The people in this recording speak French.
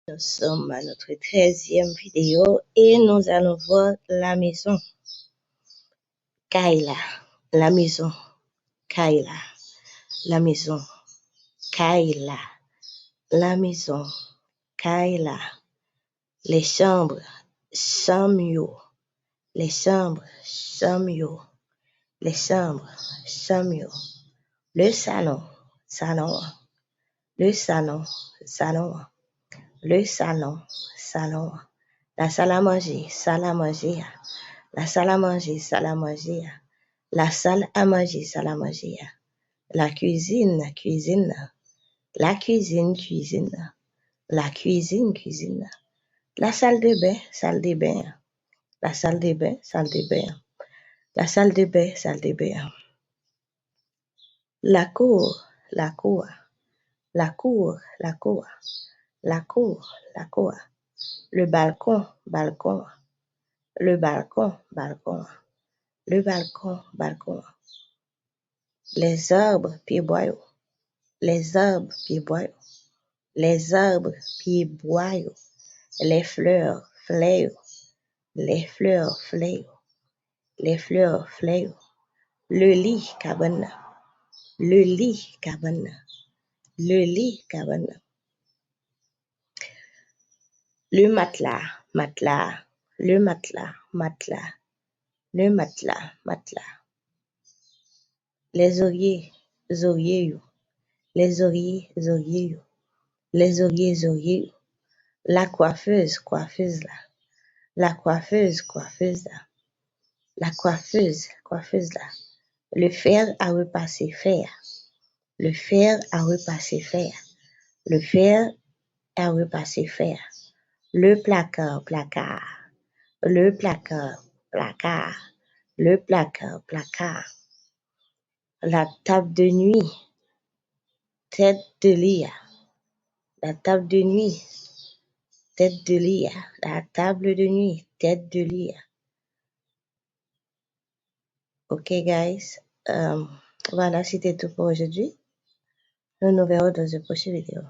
Nous sommes à notre 13e vidéo et nous allons voir la maison. Kayla, la maison. Kayla, la maison. Kayla, la maison. Kayla, les chambres, Samuel. Les chambres, Samuel. Les chambres, Samuel. Le salon, salon. Le salon, salon. Le salon, salon. La salle à manger, salle à manger. La salle à manger, salle à manger. La salle à manger, salle à manger. La cuisine, cuisine. La cuisine, cuisine. La cuisine, cuisine. La salle de bain, salle de bain. La salle de bain, salle de bain. La salle de bain, salle de bain. La cour, la cour. La cour, la cour. La cour, la cour. Le balcon, balcon. Le balcon, balcon. Le balcon, balcon. Les arbres, pieds-boyaux. Les arbres, pieds-boyaux. Les arbres, pieds-boyaux. Les fleurs, fléaux. Les fleurs, fléaux. Les fleurs, fléaux. Le lit, cabane. Le lit, cabane. Le lit, cabane. Le matelas, matelas. Le matelas, matelas. Le matelas, matelas. Les oreillers, oreillers. Les oreillers, oreillers. Les oreillers, oreillers. La coiffeuse, coiffeuse là. La coiffeuse, coiffeuse là. La coiffeuse, coiffeuse là. Le fer à repasser, fer. Le fer à repasser, fer. Le fer à repasser, fer. Le placard, placard. Le placard, placard. Le placard, placard. La table de nuit, tête de lit. La table de nuit, tête de lit. La table de nuit, tête de lit. Ok, guys. Voilà, c'était tout pour aujourd'hui. Nous nous verrons dans une prochaine vidéo.